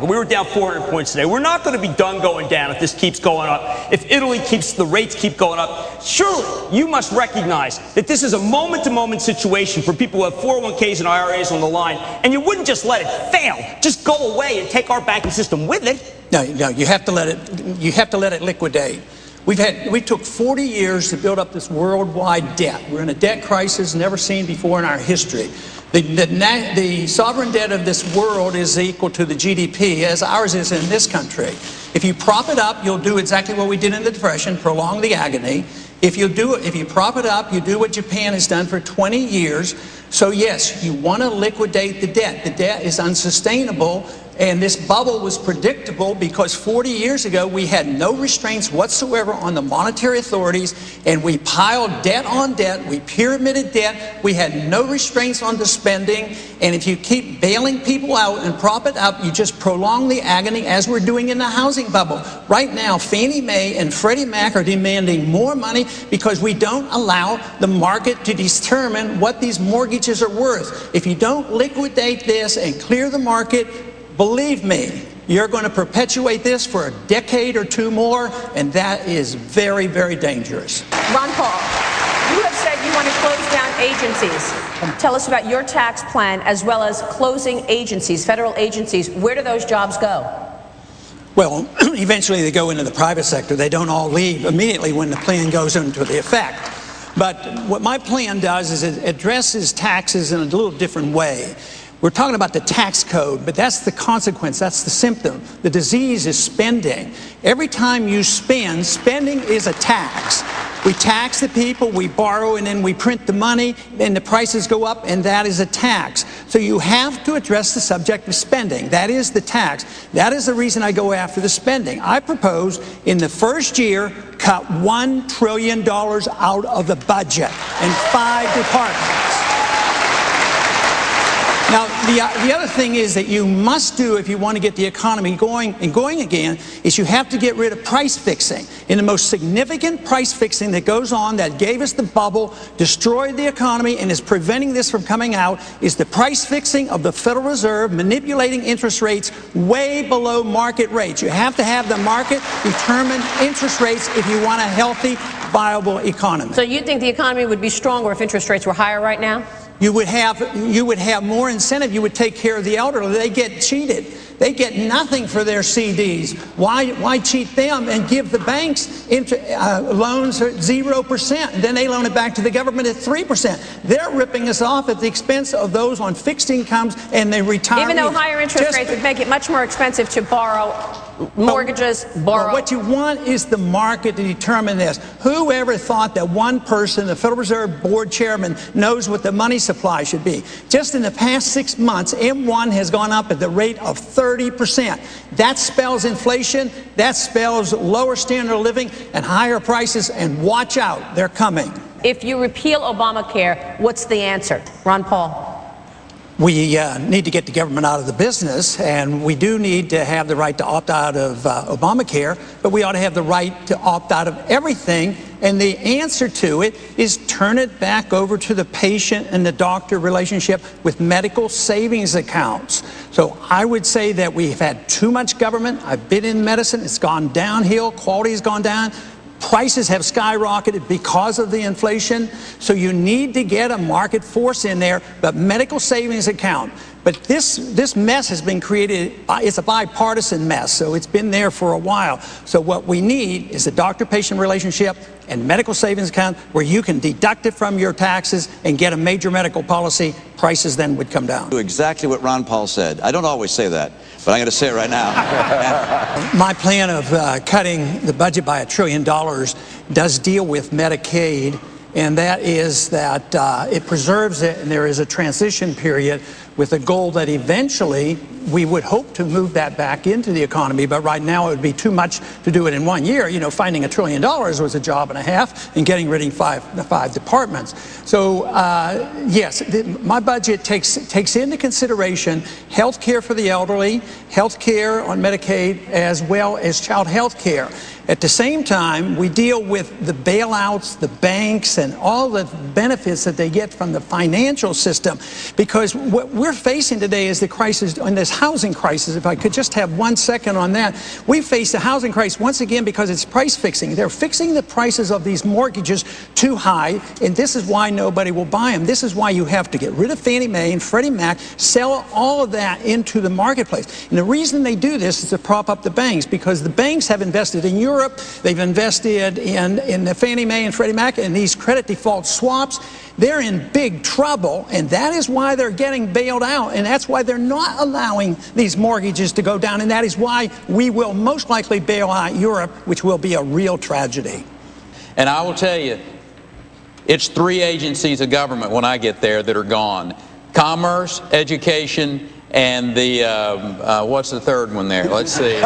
and we were down 400 points today. We're not going to be done going down if this keeps going up. If Italy the rates keep going up, surely you must recognize that this is a moment-to-moment situation for people who have 401ks and IRAs on the line, and you wouldn't just let it fail, just go away and take our banking system with it. No, you have to let it liquidate. We took 40 years to build up this worldwide debt. We're in a debt crisis never seen before in our history. The sovereign debt of this world is equal to the GDP, as ours is in this country. If you prop it up, you'll do exactly what we did in the Depression, prolong the agony. If you prop it up, you do what Japan has done for 20 years. So yes, you want to liquidate the debt. The debt is unsustainable. And this bubble was predictable because 40 years ago we had no restraints whatsoever on the monetary authorities, and we piled debt on debt, we pyramided debt, we had no restraints on the spending, and if you keep bailing people out and prop it up, you just prolong the agony as we're doing in the housing bubble. Right now, Fannie Mae and Freddie Mac are demanding more money because we don't allow the market to determine what these mortgages are worth. If you don't liquidate this and clear the market, believe me, you're going to perpetuate this for a decade or two more, and that is very, very dangerous. Ron Paul, you have said you want to close down agencies. Tell us about your tax plan as well as closing agencies, federal agencies. Where do those jobs go? Well, eventually they go into the private sector. They don't all leave immediately when the plan goes into effect. But what my plan does is it addresses taxes in a little different way. We're talking about the tax code, but that's the consequence, that's the symptom. The disease is spending. Every time you spend, spending is a tax. We tax the people, we borrow, and then we print the money, and the prices go up, and that is a tax. So you have to address the subject of spending. That is the tax. That is the reason I go after the spending. I propose in the first year, cut $1 trillion out of the budget in 5 departments. Now, the other thing is that you must do if you want to get the economy going again is you have to get rid of price fixing. And the most significant price fixing that goes on that gave us the bubble, destroyed the economy, and is preventing this from coming out is the price fixing of the Federal Reserve manipulating interest rates way below market rates. You have to have the market determine interest rates if you want a healthy, viable economy. So you think the economy would be stronger if interest rates were higher right now? You would have more incentive. You would take care of the elderly. They get cheated. They get nothing for their CDs. Why cheat them and give the banks loans at 0%? And then they loan it back to the government at 3%. They're ripping us off at the expense of those on fixed incomes and they retire. Even though higher interest rates would make it much more expensive to borrow mortgages, borrow. What you want is the market to determine this. Whoever thought that one person, the Federal Reserve Board chairman, knows what the money supply should be? Just in the past 6 months, M1 has gone up at the rate of 30%. That spells inflation, that spells lower standard of living and higher prices, and watch out, they're coming. If you repeal Obamacare, what's the answer? Ron Paul. We need to get the government out of the business, and we do need to have the right to opt out of Obamacare, but we ought to have the right to opt out of everything, and the answer to it is turn it back over to the patient and the doctor relationship with medical savings accounts. So I would say that we've had too much government. I've been in medicine. It's gone downhill. Quality has gone down. Prices have skyrocketed because of the inflation, so you need to get a market force in there, but medical savings account. But this mess has been created, it's a bipartisan mess, so it's been there for a while. So what we need is a doctor-patient relationship and medical savings account where you can deduct it from your taxes and get a major medical policy. Prices then would come down. Do exactly what Ron Paul said. I don't always say that, but I'm going to say it right now. My plan of cutting the budget by $1 trillion does deal with Medicaid, and that is that it preserves it, and there is a transition period with a goal that eventually we would hope to move that back into the economy, but right now it would be too much to do it in 1 year. You know, finding $1 trillion was a job and a half, and getting rid of five departments. So yes, my budget takes into consideration health care for the elderly, health care on Medicaid, as well as child health care. At the same time, we deal with the bailouts, the banks, and all the benefits that they get from the financial system, because what we're facing today is the crisis on this housing crisis, if I could just have 1 second on that. We face a housing crisis once again because it's price fixing. They're fixing the prices of these mortgages too high, and this is why nobody will buy them. This is why you have to get rid of Fannie Mae and Freddie Mac, sell all of that into the marketplace. And the reason they do this is to prop up the banks, because the banks have invested in Europe, they've invested in the Fannie Mae and Freddie Mac, and these credit default swaps. They're in big trouble, and that is why they're getting bailed out, and that's why they're not allowing these mortgages to go down, and that is why we will most likely bail out Europe, which will be a real tragedy. And I will tell you, it's 3 agencies of government when I get there that are gone: Commerce, Education, and the what's the third one there? Let's see.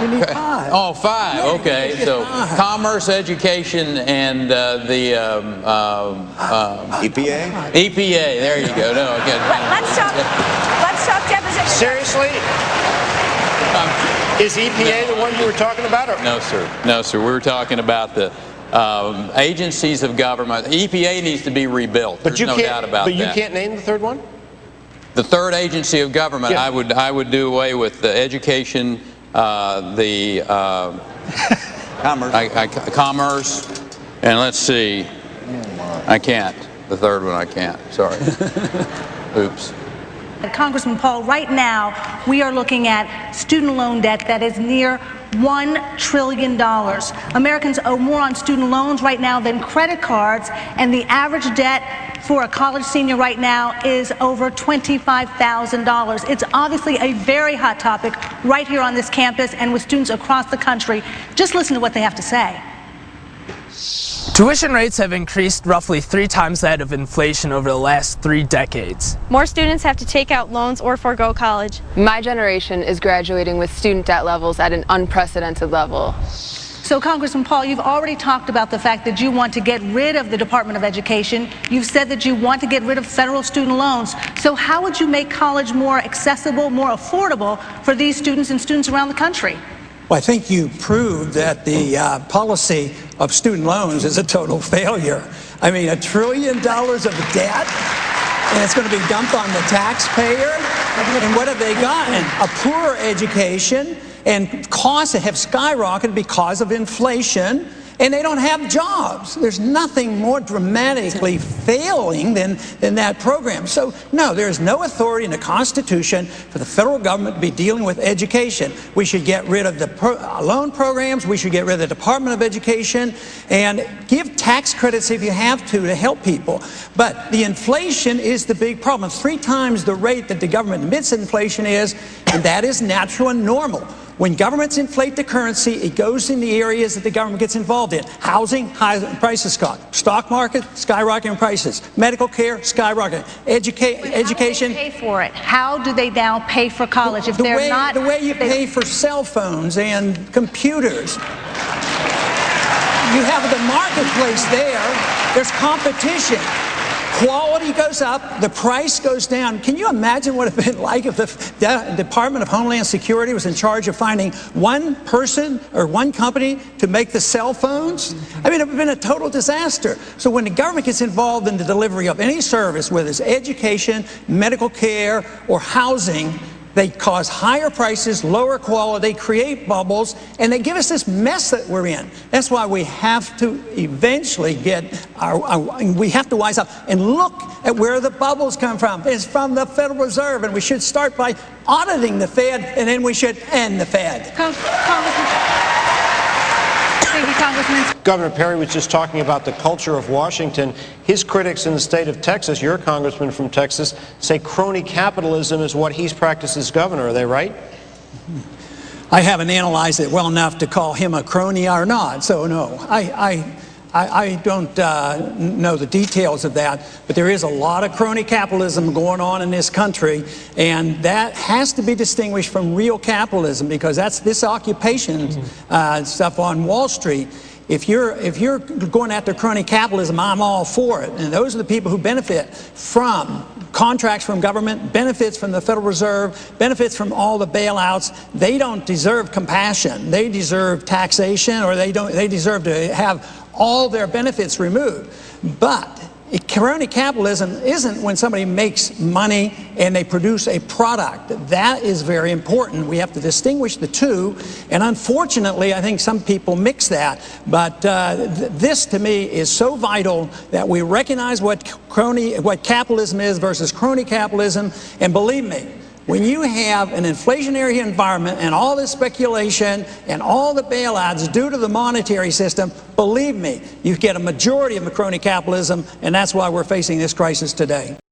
You need 5. Oh, 5. Yeah, okay, so 5. Commerce, Education, and the EPA? EPA. There you go. No, okay. Let's talk deposition. Seriously? Is EPA the one you were talking about? Or? No, sir. No, sir. We were talking about the agencies of government. EPA needs to be rebuilt. There's no doubt about that. But you can't name the third one? The third agency of government, yeah. I would do away with the Education, the Commerce, and let's see. I can't. The third one I can't. Sorry. Oops. Congressman Paul, right now we are looking at student loan debt that is near $1 trillion. Americans owe more on student loans right now than credit cards, and the average debt for a college senior right now is over $25,000. It's obviously a very hot topic right here on this campus and with students across the country. Just listen to what they have to say. Tuition rates have increased roughly 3 times that of inflation over the last 3 decades. More students have to take out loans or forego college. My generation is graduating with student debt levels at an unprecedented level. So, Congressman Paul, you've already talked about the fact that you want to get rid of the Department of Education. You've said that you want to get rid of federal student loans. So how would you make college more accessible, more affordable for these students and students around the country? Well, I think you proved that the policy of student loans is a total failure. I mean, $1 trillion of debt, and it's going to be dumped on the taxpayer. And what have they gotten? A poor education, and costs have skyrocketed because of inflation, and they don't have jobs. There's nothing more dramatically failing than that program. So, no, there is no authority in the Constitution for the federal government to be dealing with education. We should get rid of the loan programs. We should get rid of the Department of Education and give tax credits if you have to help people. But the inflation is the big problem. 3 times the rate that the government admits inflation is, and that is natural and normal. When governments inflate the currency, it goes in the areas that the government gets involved in. Housing, high prices skyrocket. Stock market, skyrocketing prices. Medical care, skyrocketing. Education. How do they pay for it? How do they now pay for college if they're not? The way you pay for cell phones and computers. You have the marketplace there. There's competition. Quality goes up, the price goes down. Can you imagine what it would have been like if the Department of Homeland Security was in charge of finding one person or one company to make the cell phones? I mean, it would have been a total disaster. So when the government gets involved in the delivery of any service, whether it's education, medical care, or housing, they cause higher prices, lower quality, create bubbles, and they give us this mess that we're in. That's why we have to eventually we have to wise up and look at where the bubbles come from. It's from the Federal Reserve, and we should start by auditing the Fed, and then we should end the Fed. Thank you, Congressman. Governor Perry was just talking about the culture of Washington. His critics in the state of Texas, your congressman from Texas, say crony capitalism is what he's practiced as governor. Are they right? I haven't analyzed it well enough to call him a crony or not, so no. I don't know the details of that, but there is a lot of crony capitalism going on in this country, and that has to be distinguished from real capitalism, because that's this occupation stuff on Wall Street. If you're going after crony capitalism, I'm all for it. And those are the people who benefit from contracts from government, benefits from the Federal Reserve, benefits from all the bailouts. They don't deserve compassion. They deserve taxation, or they deserve to have all their benefits removed. But Crony capitalism isn't when somebody makes money and they produce a product. That is very important. We have to distinguish the two, and unfortunately I think some people mix that. But this to me is so vital that we recognize what capitalism is versus crony capitalism. And believe me, when you have an inflationary environment and all this speculation and all the bailouts due to the monetary system, believe me, you get a majority of crony capitalism, and that's why we're facing this crisis today.